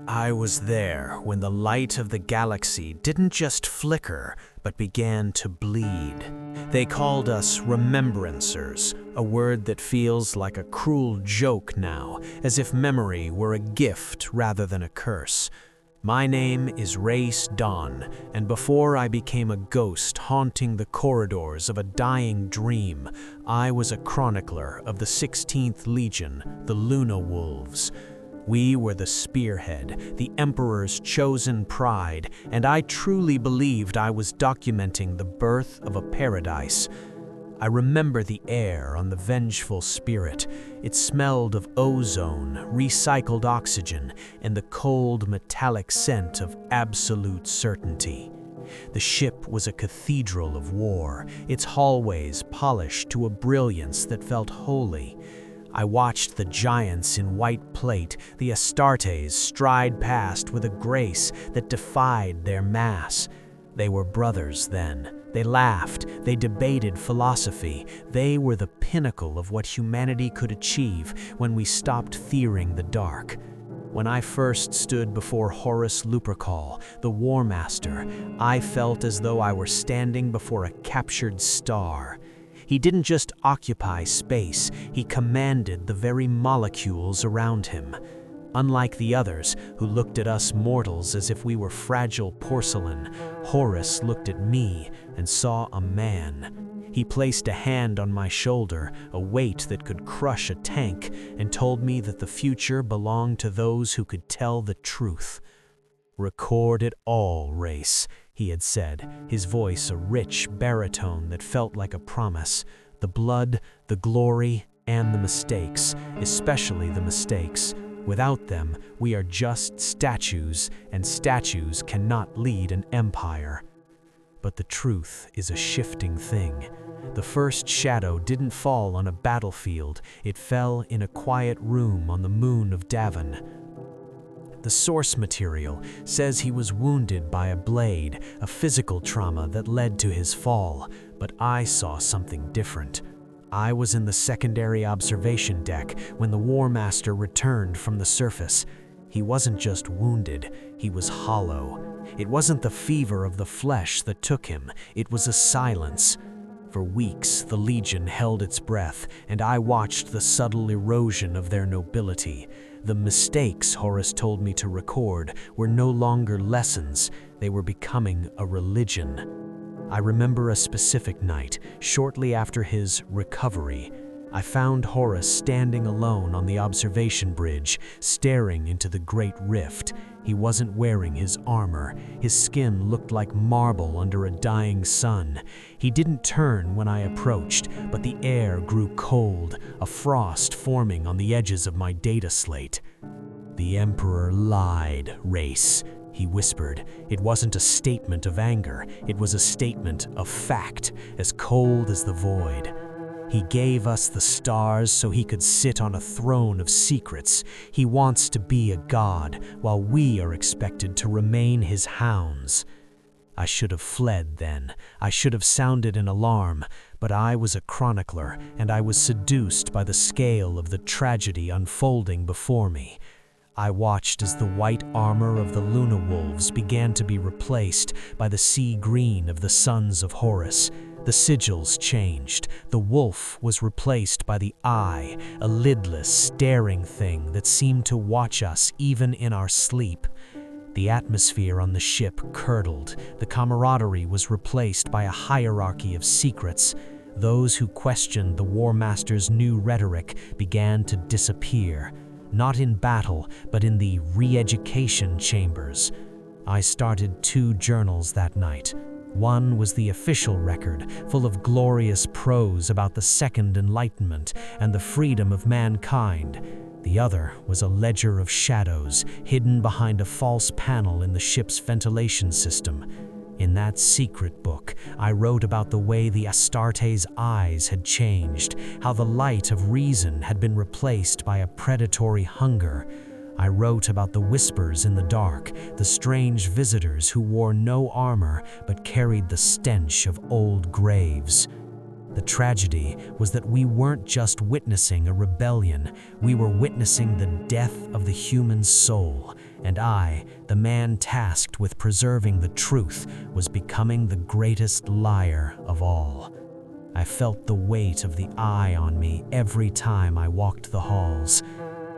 I was there when the light of the galaxy didn't just flicker, but began to bleed. They called us remembrancers, a word that feels like a cruel joke now, as if memory were a gift rather than a curse. My name is Race Dawn, and before I became a ghost haunting the corridors of a dying dream, I was a chronicler of the 16th Legion, the Luna Wolves. We were the spearhead, the Emperor's chosen pride, and I truly believed I was documenting the birth of a paradise. I remember the air on the vengeful spirit. It smelled of ozone, recycled oxygen, and the cold metallic scent of absolute certainty. The ship was a cathedral of war, its hallways polished to a brilliance that felt holy. I watched the giants in white plate, the Astartes, stride past with a grace that defied their mass. They were brothers then. They laughed, they debated philosophy. They were the pinnacle of what humanity could achieve when we stopped fearing the dark. When I first stood before Horus Heresy, the War Master, I felt as though I were standing before a captured star. He didn't just occupy space, he commanded the very molecules around him. Unlike the others, who looked at us mortals as if we were fragile porcelain, Horus looked at me and saw a man. He placed a hand on my shoulder, a weight that could crush a tank, and told me that the future belonged to those who could tell the truth. "Record it all, Race," he had said, his voice a rich baritone that felt like a promise. "The blood, the glory, and the mistakes, especially the mistakes. Without them, we are just statues, and statues cannot lead an empire." But the truth is a shifting thing. The first shadow didn't fall on a battlefield, it fell in a quiet room on the moon of Davin. The source material says he was wounded by a blade, a physical trauma that led to his fall, but I saw something different. I was in the secondary observation deck when the War Master returned from the surface. He wasn't just wounded, he was hollow. It wasn't the fever of the flesh that took him, it was a silence. For weeks, the Legion held its breath, and I watched the subtle erosion of their nobility. The mistakes Horus told me to record were no longer lessons, they were becoming a religion. I remember a specific night, shortly after his recovery. I found Horus standing alone on the observation bridge, staring into the great rift. He wasn't wearing his armor. His skin looked like marble under a dying sun. He didn't turn when I approached, but the air grew cold, a frost forming on the edges of my data slate. "The Emperor lied, Race," he whispered. It wasn't a statement of anger, it was a statement of fact, as cold as the void. He gave us the stars so he could sit on a throne of secrets. He wants to be a god, while we are expected to remain his hounds. I should have fled then. I should have sounded an alarm, but I was a chronicler, and I was seduced by the scale of the tragedy unfolding before me. I watched as the white armor of the Luna Wolves began to be replaced by the sea green of the Sons of Horus. The sigils changed. The wolf was replaced by the eye, a lidless, staring thing that seemed to watch us even in our sleep. The atmosphere on the ship curdled. The camaraderie was replaced by a hierarchy of secrets. Those who questioned the War Master's new rhetoric began to disappear. Not in battle, but in the re-education chambers. I started 2 journals that night. One was the official record, full of glorious prose about the Second Enlightenment and the freedom of mankind. The other was a ledger of shadows, hidden behind a false panel in the ship's ventilation system. In that secret book, I wrote about the way the Astartes' eyes had changed, how the light of reason had been replaced by a predatory hunger. I wrote about the whispers in the dark, the strange visitors who wore no armor but carried the stench of old graves. The tragedy was that we weren't just witnessing a rebellion, we were witnessing the death of the human soul, and I, the man tasked with preserving the truth, was becoming the greatest liar of all. I felt the weight of the eye on me every time I walked the halls.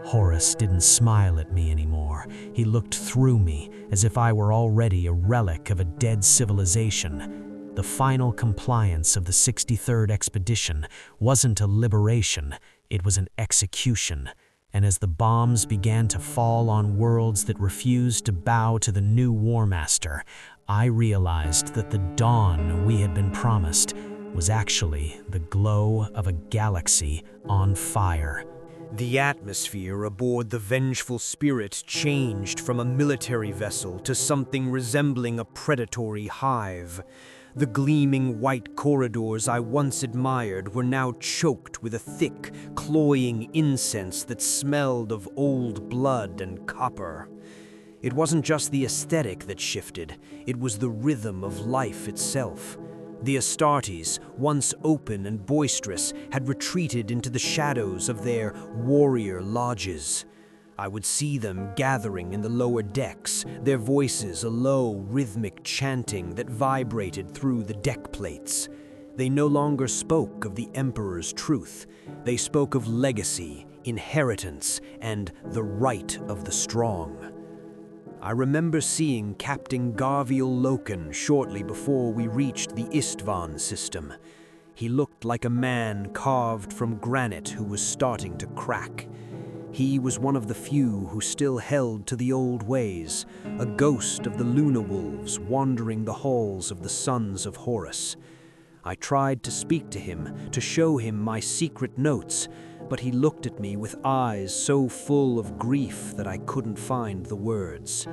Horus didn't smile at me anymore. He looked through me as if I were already a relic of a dead civilization. The final compliance of the 63rd expedition wasn't a liberation, it was an execution. And as the bombs began to fall on worlds that refused to bow to the new War Master, I realized that the dawn we had been promised was actually the glow of a galaxy on fire. The atmosphere aboard the Vengeful Spirit changed from a military vessel to something resembling a predatory hive. The gleaming white corridors I once admired were now choked with a thick, cloying incense that smelled of old blood and copper. It wasn't just the aesthetic that shifted, it was the rhythm of life itself. The Astartes, once open and boisterous, had retreated into the shadows of their warrior lodges. I would see them gathering in the lower decks, their voices a low, rhythmic chanting that vibrated through the deck plates. They no longer spoke of the Emperor's truth. They spoke of legacy, inheritance, and the right of the strong. I remember seeing Captain Garviel Loken shortly before we reached the Istvan system. He looked like a man carved from granite who was starting to crack. He was one of the few who still held to the old ways, a ghost of the Luna Wolves wandering the halls of the Sons of Horus. I tried to speak to him, to show him my secret notes, but he looked at me with eyes so full of grief that I couldn't find the words.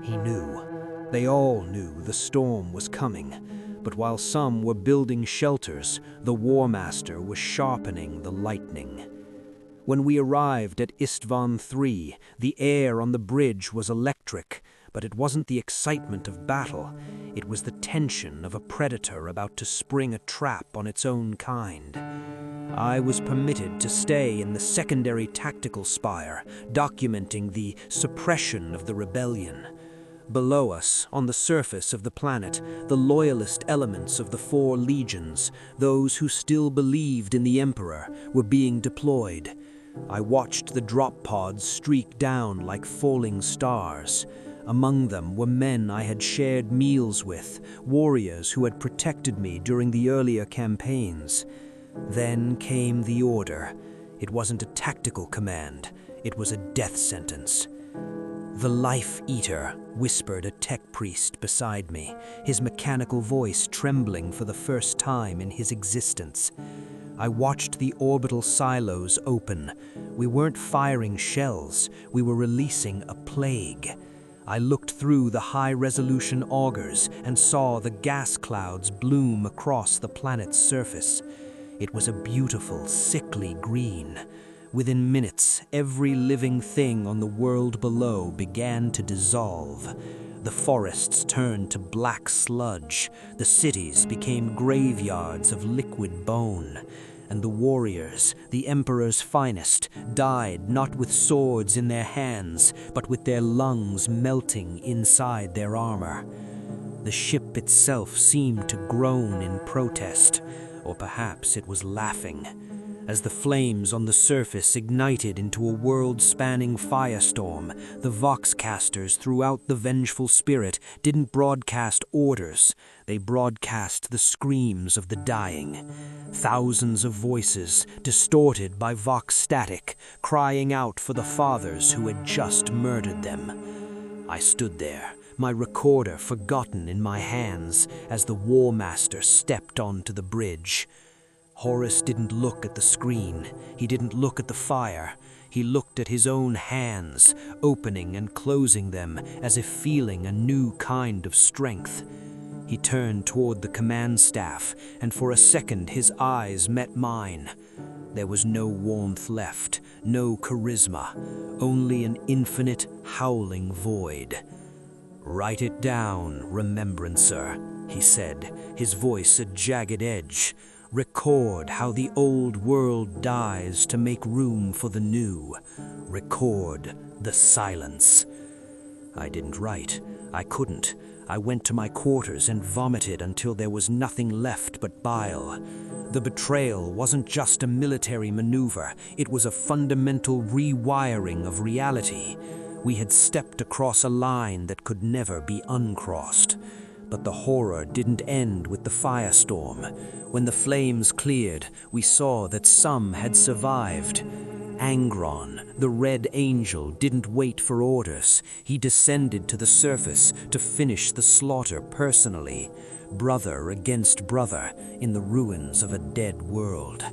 He knew. They all knew the storm was coming, but while some were building shelters, the War Master was sharpening the lightning. When we arrived at Istvan III, the air on the bridge was electric, but it wasn't the excitement of battle. It was the tension of a predator about to spring a trap on its own kind. I was permitted to stay in the secondary tactical spire, documenting the suppression of the rebellion. Below us, on the surface of the planet, the loyalist elements of the 4 legions, those who still believed in the Emperor, were being deployed. I watched the drop pods streak down like falling stars. Among them were men I had shared meals with, warriors who had protected me during the earlier campaigns. Then came the order. It wasn't a tactical command, it was a death sentence. "The Life Eater," whispered a tech priest beside me, his mechanical voice trembling for the first time in his existence. I watched the orbital silos open. We weren't firing shells, we were releasing a plague. I looked through the high-resolution augers and saw the gas clouds bloom across the planet's surface. It was a beautiful, sickly green. Within minutes, every living thing on the world below began to dissolve. The forests turned to black sludge, the cities became graveyards of liquid bone, and the warriors, the Emperor's finest, died not with swords in their hands, but with their lungs melting inside their armor. The ship itself seemed to groan in protest, or perhaps it was laughing. As the flames on the surface ignited into a world-spanning firestorm, the voxcasters throughout the Vengeful Spirit didn't broadcast orders, they broadcast the screams of the dying. Thousands of voices, distorted by vox static, crying out for the fathers who had just murdered them. I stood there, my recorder forgotten in my hands, as the War Master stepped onto the bridge. Horus didn't look at the screen, he didn't look at the fire. He looked at his own hands, opening and closing them as if feeling a new kind of strength. He turned toward the command staff, and for a second his eyes met mine. There was no warmth left, no charisma, only an infinite, howling void. "Write it down, Remembrancer," he said, his voice a jagged edge. "Record how the old world dies to make room for the new. Record the silence." I didn't write. I couldn't. I went to my quarters and vomited until there was nothing left but bile. The betrayal wasn't just a military maneuver, it was a fundamental rewiring of reality. We had stepped across a line that could never be uncrossed. But the horror didn't end with the firestorm. When the flames cleared, we saw that some had survived. Angron, the Red Angel, didn't wait for orders. He descended to the surface to finish the slaughter personally, brother against brother, in the ruins of a dead world.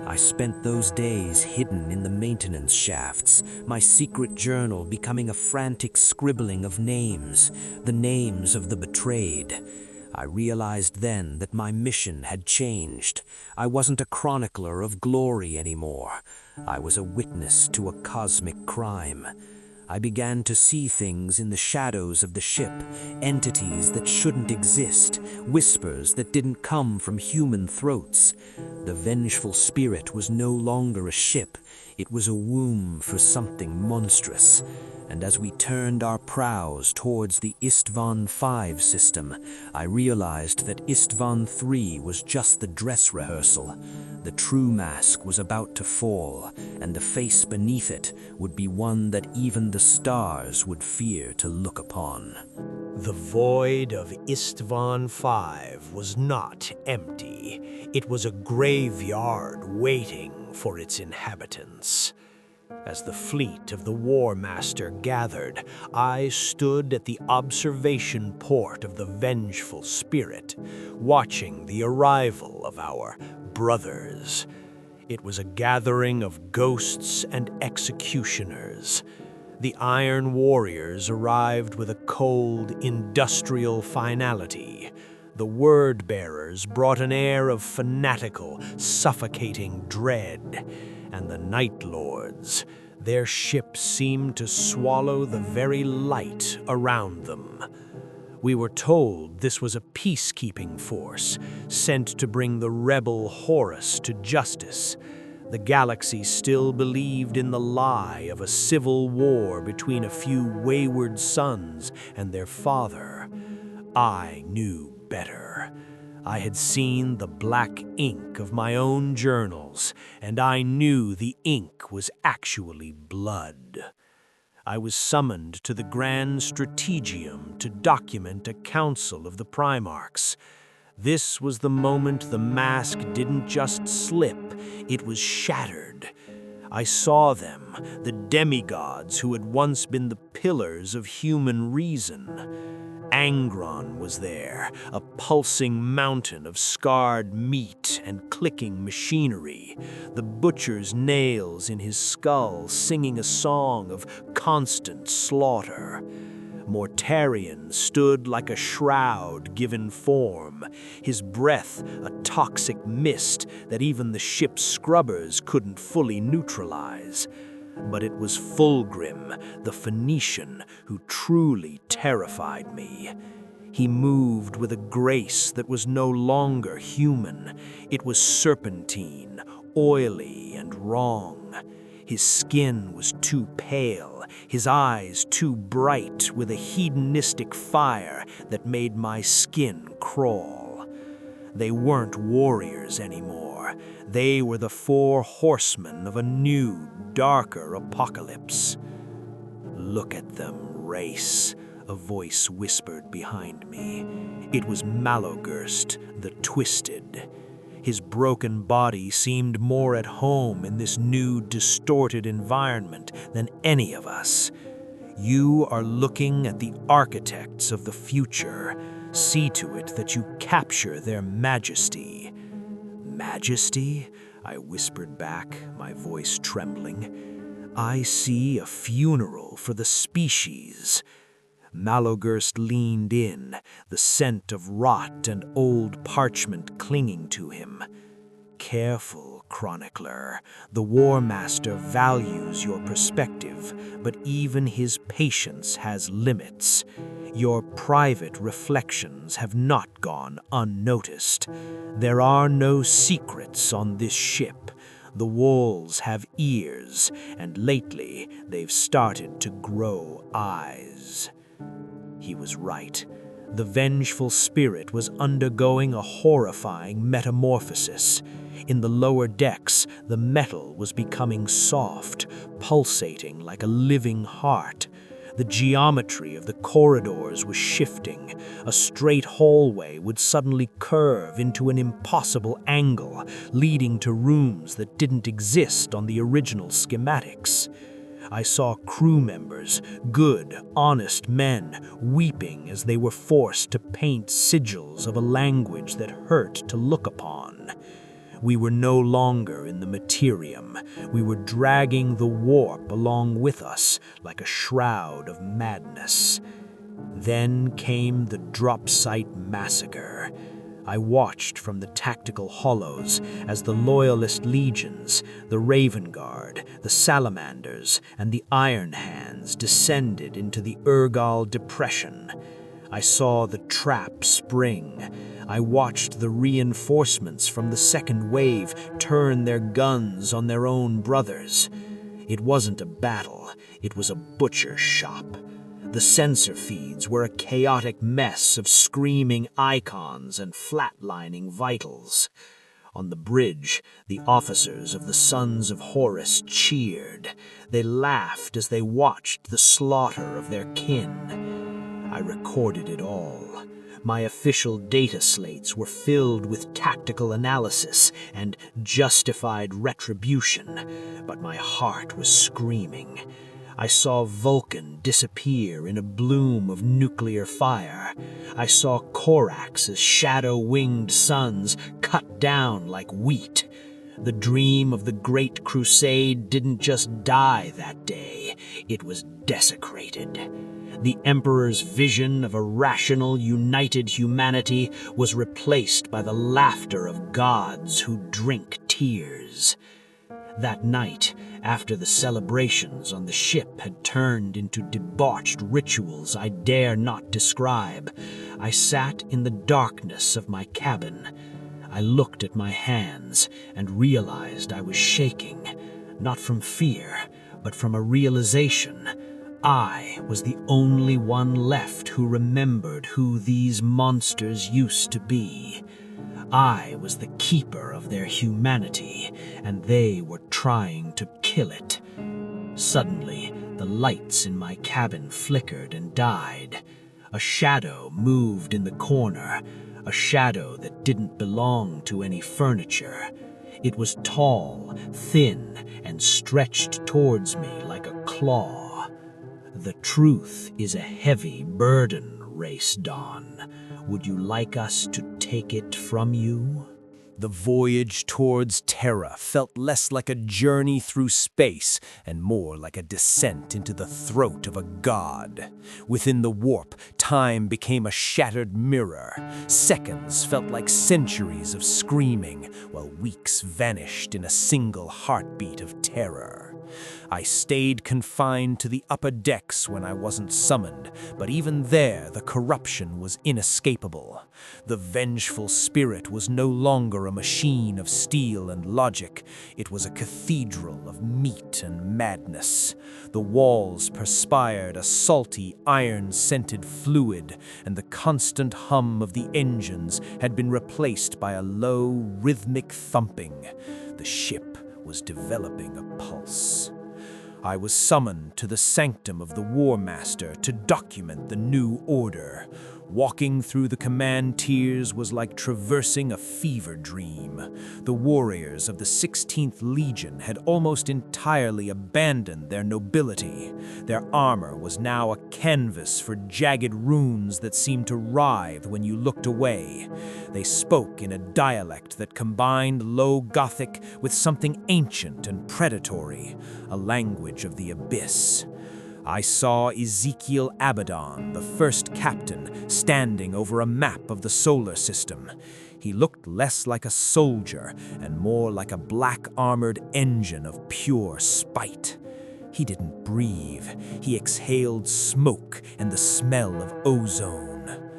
I spent those days hidden in the maintenance shafts, my secret journal becoming a frantic scribbling of names, the names of the betrayed. I realized then that my mission had changed. I wasn't a chronicler of glory anymore. I was a witness to a cosmic crime. I began to see things in the shadows of the ship, entities that shouldn't exist, whispers that didn't come from human throats. The vengeful spirit was no longer a ship, it was a womb for something monstrous. And as we turned our prows towards the Istvan 5 system, I realized that Istvan 3 was just the dress rehearsal. The true mask was about to fall, and the face beneath it would be one that even the stars would fear to look upon. The void of Istvan 5 was not empty. It was a graveyard waiting for its inhabitants. As the fleet of the War Master gathered, I stood at the observation port of the vengeful spirit, watching the arrival of our brothers. It was a gathering of ghosts and executioners. The Iron Warriors arrived with a cold, industrial finality. The word-bearers brought an air of fanatical, suffocating dread. And the Night Lords, their ships seemed to swallow the very light around them. We were told this was a peacekeeping force, sent to bring the rebel Horus to justice. The galaxy still believed in the lie of a civil war between a few wayward sons and their father. I knew better. I had seen the black ink of my own journals, and I knew the ink was actually blood. I was summoned to the Grand Strategium to document a council of the Primarchs. This was the moment the mask didn't just slip, it was shattered. I saw them, the demigods who had once been the pillars of human reason. Angron was there, a pulsing mountain of scarred meat and clicking machinery, the butcher's nails in his skull singing a song of constant slaughter. Mortarion stood like a shroud given form, his breath a toxic mist that even the ship's scrubbers couldn't fully neutralize. But it was Fulgrim, the Phoenician, who truly terrified me. He moved with a grace that was no longer human. It was serpentine, oily and wrong. His skin was too pale, his eyes too bright with a hedonistic fire that made my skin crawl. They weren't warriors anymore. They were the 4 horsemen of a new, darker apocalypse. "Look at them, race," a voice whispered behind me. It was Malogurst, the Twisted. His broken body seemed more at home in this new, distorted environment than any of us. "You are looking at the architects of the future. See to it that you capture their majesty." "Majesty?" I whispered back, my voice trembling. "I see a funeral for the species." Malogurst leaned in, the scent of rot and old parchment clinging to him. "Careful, chronicler. The War Master values your perspective, but even his patience has limits. Your private reflections have not gone unnoticed. There are no secrets on this ship. The walls have ears, and lately they've started to grow eyes." He was right. The vengeful spirit was undergoing a horrifying metamorphosis. In the lower decks, the metal was becoming soft, pulsating like a living heart. The geometry of the corridors was shifting. A straight hallway would suddenly curve into an impossible angle, leading to rooms that didn't exist on the original schematics. I saw crew members, good, honest men, weeping as they were forced to paint sigils of a language that hurt to look upon. We were no longer in the materium. We were dragging the warp along with us like a shroud of madness. Then came the drop site massacre. I watched from the tactical hollows as the Loyalist legions, the Raven Guard, the Salamanders, and the Iron Hands descended into the Urgal Depression. I saw the trap spring. I watched the reinforcements from the second wave turn their guns on their own brothers. It wasn't a battle, it was a butcher's shop. The sensor feeds were a chaotic mess of screaming icons and flatlining vitals. On the bridge, the officers of the Sons of Horus cheered. They laughed as they watched the slaughter of their kin. I recorded it all. My official data slates were filled with tactical analysis and justified retribution, but my heart was screaming. I saw Vulcan disappear in a bloom of nuclear fire. I saw Korax's shadow-winged sons cut down like wheat. The dream of the Great Crusade didn't just die that day, it was desecrated. The Emperor's vision of a rational, united humanity was replaced by the laughter of gods who drink tears. That night, after the celebrations on the ship had turned into debauched rituals I dare not describe, I sat in the darkness of my cabin. I looked at my hands and realized I was shaking, not from fear, but from a realization. I was the only one left who remembered who these monsters used to be. I was the keeper of their humanity, and they were trying to kill it. Suddenly, the lights in my cabin flickered and died. A shadow moved in the corner, a shadow that didn't belong to any furniture. It was tall, thin, and stretched towards me like a claw. The truth is a heavy burden, Race Dawn. Would you like us to take it from you? The voyage towards Terra felt less like a journey through space and more like a descent into the throat of a god. Within the warp, time became a shattered mirror. Seconds felt like centuries of screaming, while weeks vanished in a single heartbeat of terror. I stayed confined to the upper decks when I wasn't summoned, but even there the corruption was inescapable. The vengeful spirit was no longer a machine of steel and logic. It was a cathedral of meat and madness. The walls perspired a salty, iron-scented fluid, and the constant hum of the engines had been replaced by a low, rhythmic thumping. The ship was developing a pulse. I was summoned to the sanctum of the War Master to document the new order. Walking through the command tiers was like traversing a fever dream. The warriors of the 16th Legion had almost entirely abandoned their nobility. Their armor was now a canvas for jagged runes that seemed to writhe when you looked away. They spoke in a dialect that combined Low Gothic with something ancient and predatory, a language of the abyss. I saw Ezekiel Abaddon, the first captain, standing over a map of the solar system. He looked less like a soldier and more like a black-armored engine of pure spite. He didn't breathe. He exhaled smoke and the smell of ozone.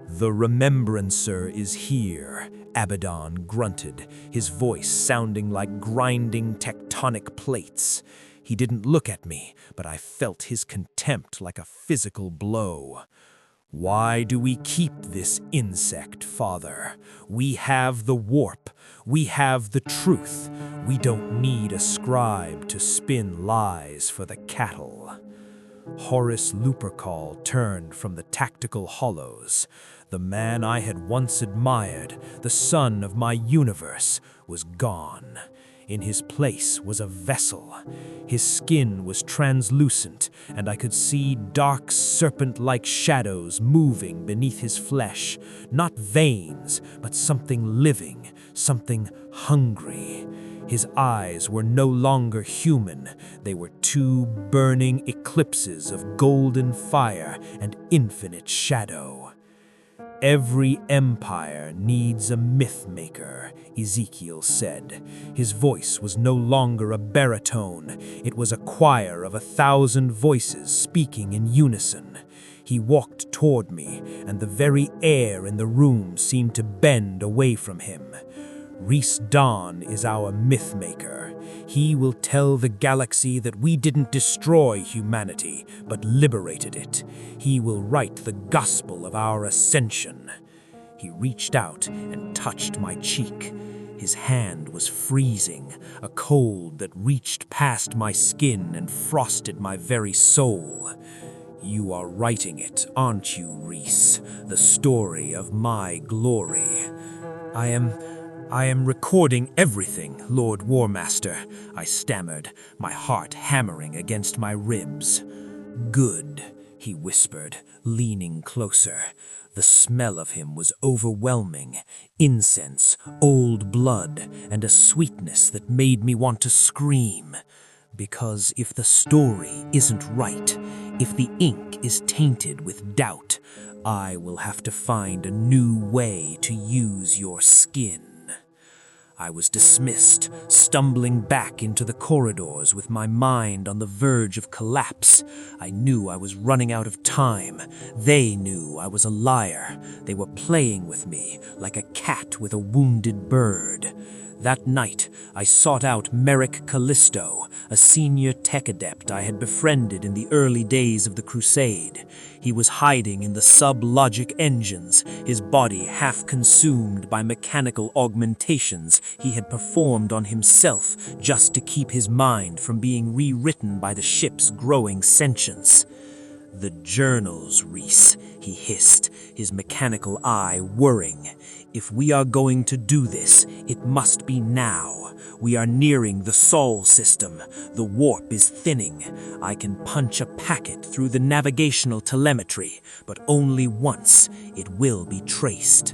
The Remembrancer is here, Abaddon grunted, his voice sounding like grinding tectonic plates. He didn't look at me, but I felt his contempt like a physical blow. "Why do we keep this insect, Father? We have the warp. We have the truth. We don't need a scribe to spin lies for the cattle." Horus Lupercal turned from the tactical hollows. The man I had once admired, the son of my universe, was gone. In his place was a vessel. His skin was translucent, and I could see dark serpent-like shadows moving beneath his flesh. Not veins, but something living, something hungry. His eyes were no longer human. They were two burning eclipses of golden fire and infinite shadow. "Every empire needs a myth-maker," Ezekiel said. His voice was no longer a baritone. It was a choir of 1,000 voices speaking in unison. He walked toward me, and the very air in the room seemed to bend away from him. "Rhys Dawn is our myth-maker. He will tell the galaxy that we didn't destroy humanity, but liberated it. He will write the gospel of our ascension." He reached out and touched my cheek. His hand was freezing, a cold that reached past my skin and frosted my very soul. "You are writing it, aren't you, Rhys? The story of my glory." I am recording everything, Lord Warmaster," I stammered, my heart hammering against my ribs. "Good," he whispered, leaning closer. The smell of him was overwhelming. Incense, old blood, and a sweetness that made me want to scream. Because if the story isn't right, if the ink is tainted with doubt, I will have to find a new way to use your skin. I was dismissed, stumbling back into the corridors with my mind on the verge of collapse. I knew I was running out of time. They knew I was a liar. They were playing with me like a cat with a wounded bird. That night, I sought out Merrick Callisto, a senior tech adept I had befriended in the early days of the Crusade. He was hiding in the sub-logic engines, his body half consumed by mechanical augmentations he had performed on himself just to keep his mind from being rewritten by the ship's growing sentience. "The journals, Rhys," he hissed, his mechanical eye whirring. "If we are going to do this, it must be now. We are nearing the Sol system. The warp is thinning. I can punch a packet through the navigational telemetry, but only once. It will be traced."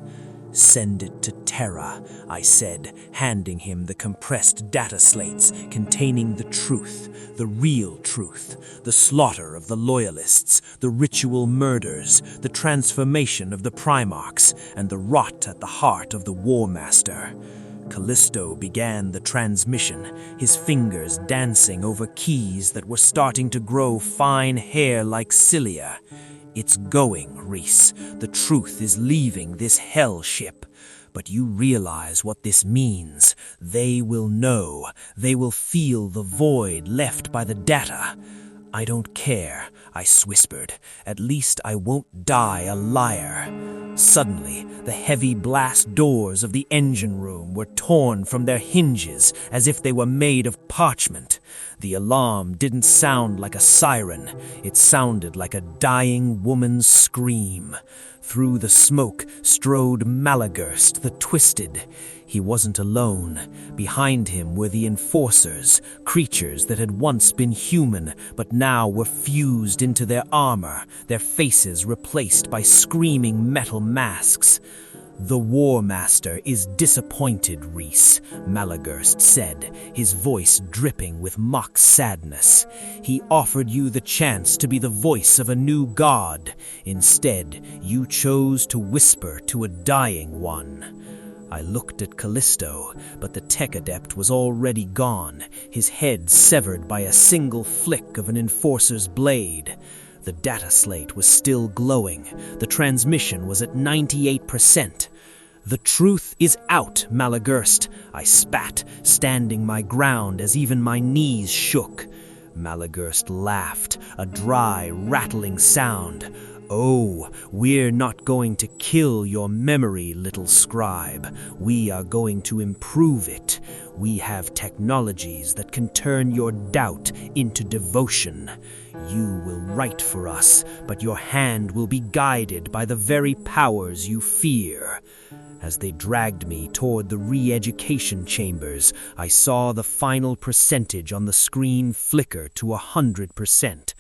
"Send it to Terra," I said, handing him the compressed data slates containing the truth, the real truth, the slaughter of the Loyalists, the ritual murders, the transformation of the Primarchs, and the rot at the heart of the War Master. Callisto began the transmission, his fingers dancing over keys that were starting to grow fine hair like cilia. "It's going, Rhys. The truth is leaving this hell ship. But you realize what this means. They will know. They will feel the void left by the data." "I don't care," I whispered. "At least I won't die a liar." Suddenly, the heavy blast doors of the engine room were torn from their hinges as if they were made of parchment. The alarm didn't sound like a siren. It sounded like a dying woman's scream. Through the smoke strode Malagurst the Twisted. He wasn't alone. Behind him were the Enforcers, creatures that had once been human, but now were fused into their armor, their faces replaced by screaming metal masks. "The War Master is disappointed, Rhys," Malagurst said, his voice dripping with mock sadness. "He offered you the chance to be the voice of a new god. Instead, you chose to whisper to a dying one." I looked at Callisto, but the tech adept was already gone, his head severed by a single flick of an Enforcer's blade. The data slate was still glowing. The transmission was at 98%. "The truth is out, Malagurst," I spat, standing my ground as even my knees shook. Malagurst laughed, a dry, rattling sound. "Oh, we're not going to kill your memory, little scribe. We are going to improve it. We have technologies that can turn your doubt into devotion. You will write for us, but your hand will be guided by the very powers you fear." As they dragged me toward the re-education chambers, I saw the final percentage on the screen flicker to 100%.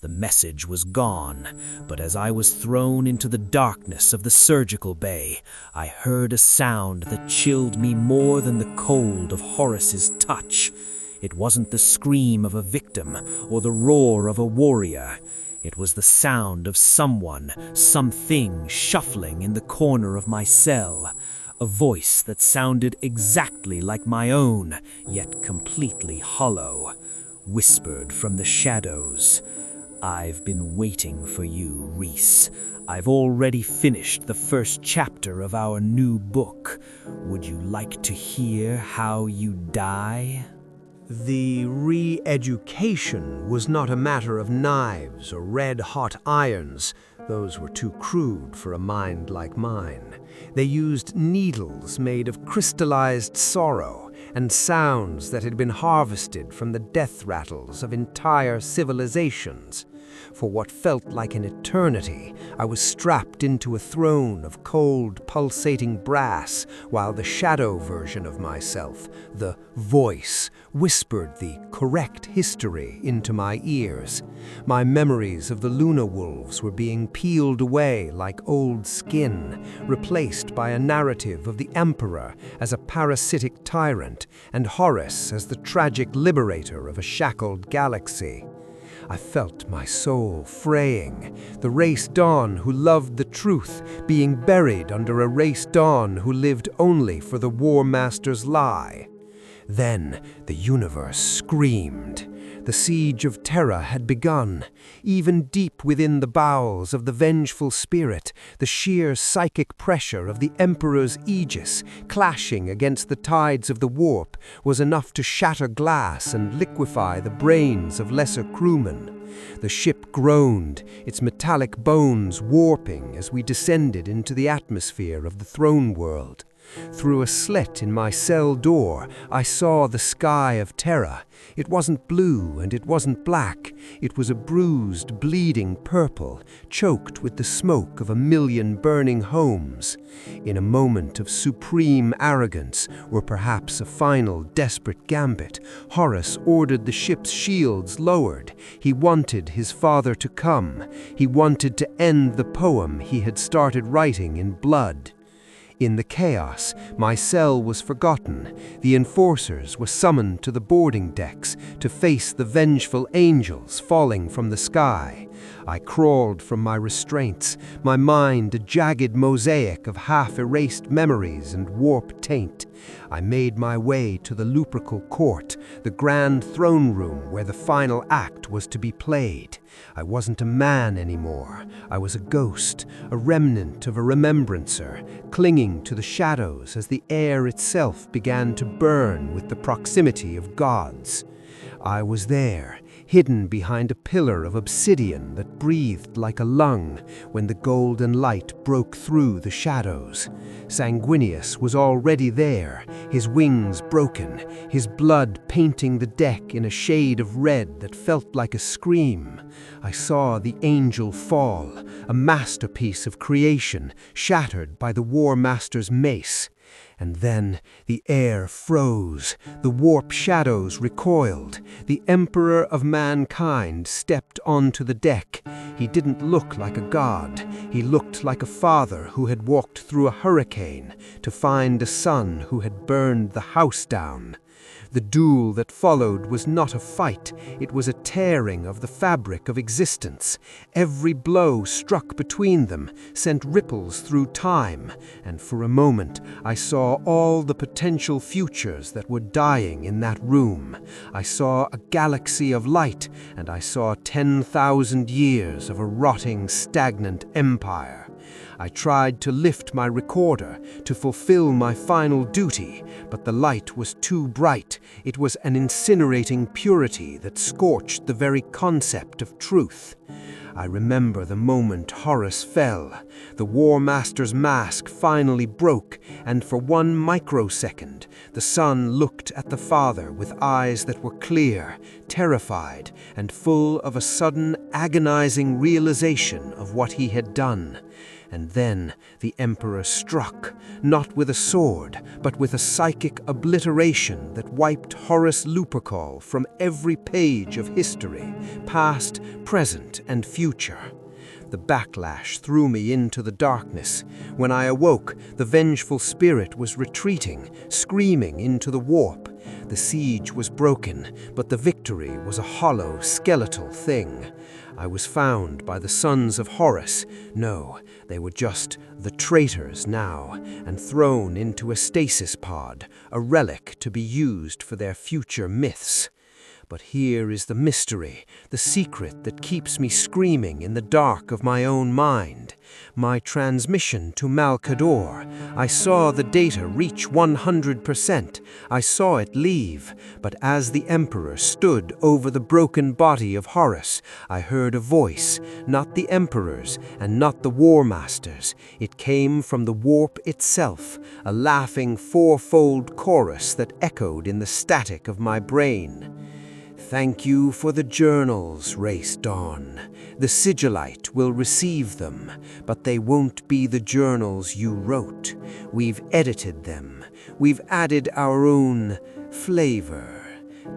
The message was gone, but as I was thrown into the darkness of the surgical bay, I heard a sound that chilled me more than the cold of Horus's touch. It wasn't the scream of a victim or the roar of a warrior. It was the sound of someone, something shuffling in the corner of my cell. A voice that sounded exactly like my own, yet completely hollow. Whispered from the shadows. "I've been waiting for you, Reese. I've already finished the first chapter of our new book. Would you like to hear how you die?" The re-education was not a matter of knives or red-hot irons. Those were too crude for a mind like mine. They used needles made of crystallized sorrow and sounds that had been harvested from the death rattles of entire civilizations. For what felt like an eternity, I was strapped into a throne of cold, pulsating brass, while the shadow version of myself, the voice, whispered the correct history into my ears. My memories of the Luna Wolves were being peeled away like old skin, replaced by a narrative of the Emperor as a parasitic tyrant and Horus as the tragic liberator of a shackled galaxy. I felt my soul fraying, the race dawn who loved the truth being buried under a race dawn who lived only for the War Master's lie. Then the universe screamed. The siege of Terra had begun. Even deep within the bowels of the vengeful spirit, the sheer psychic pressure of the Emperor's aegis, clashing against the tides of the warp, was enough to shatter glass and liquefy the brains of lesser crewmen. The ship groaned, its metallic bones warping as we descended into the atmosphere of the throne world. Through a slit in my cell door, I saw the sky of Terra. It wasn't blue and it wasn't black. It was a bruised, bleeding purple, choked with the smoke of 1,000,000 burning homes. In a moment of supreme arrogance, or perhaps a final desperate gambit, Horus ordered the ship's shields lowered. He wanted his father to come. He wanted to end the poem he had started writing in blood. In the chaos, my cell was forgotten. The enforcers were summoned to the boarding decks to face the vengeful angels falling from the sky. I crawled from my restraints, my mind a jagged mosaic of half-erased memories and warp taint. I made my way to the Lupercal Court, the grand throne room where the final act was to be played. I wasn't a man anymore. I was a ghost, a remnant of a remembrancer, clinging to the shadows as the air itself began to burn with the proximity of gods. I was there, hidden behind a pillar of obsidian that breathed like a lung when the golden light broke through the shadows. Sanguinius was already there, his wings broken, his blood painting the deck in a shade of red that felt like a scream. I saw the angel fall, a masterpiece of creation, shattered by the War Master's mace. And then the air froze, the warp shadows recoiled, the Emperor of Mankind stepped onto the deck. He didn't look like a god, he looked like a father who had walked through a hurricane to find a son who had burned the house down. The duel that followed was not a fight, it was a tearing of the fabric of existence. Every blow struck between them sent ripples through time, and for a moment I saw all the potential futures that were dying in that room. I saw a galaxy of light, and I saw 10,000 years of a rotting, stagnant empire. I tried to lift my recorder to fulfill my final duty, but the light was too bright. It was an incinerating purity that scorched the very concept of truth. I remember the moment Horus fell. The War Master's mask finally broke, and for 1 microsecond, the son looked at the father with eyes that were clear, terrified, and full of a sudden, agonizing realization of what he had done. And then the Emperor struck, not with a sword, but with a psychic obliteration that wiped Horus Lupercal from every page of history, past, present, and future. The backlash threw me into the darkness. When I awoke, the vengeful spirit was retreating, screaming into the warp. The siege was broken, but the victory was a hollow, skeletal thing. I was found by the sons of Horus. No, they were just the traitors now, and thrown into a stasis pod, a relic to be used for their future myths. But here is the mystery, the secret that keeps me screaming in the dark of my own mind. My transmission to Malkador. I saw the data reach 100%. I saw it leave. But as the Emperor stood over the broken body of Horus, I heard a voice, not the Emperor's and not the War Master's. It came from the warp itself, a laughing fourfold chorus that echoed in the static of my brain. Thank you for the journals, Race Dawn. The Sigillite will receive them, but they won't be the journals you wrote. We've edited them. We've added our own flavor.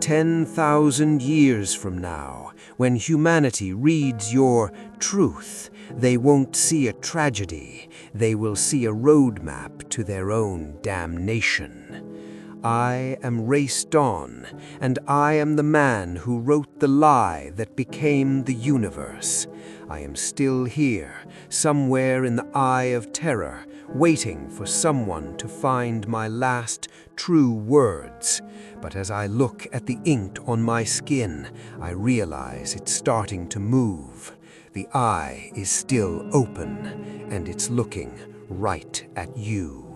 10,000 years from now, when humanity reads your truth, they won't see a tragedy. They will see a roadmap to their own damnation. I am Race Dawn, and I am the man who wrote the lie that became the universe. I am still here, somewhere in the Eye of Terror, waiting for someone to find my last true words. But as I look at the ink on my skin, I realize it's starting to move. The eye is still open, and it's looking right at you.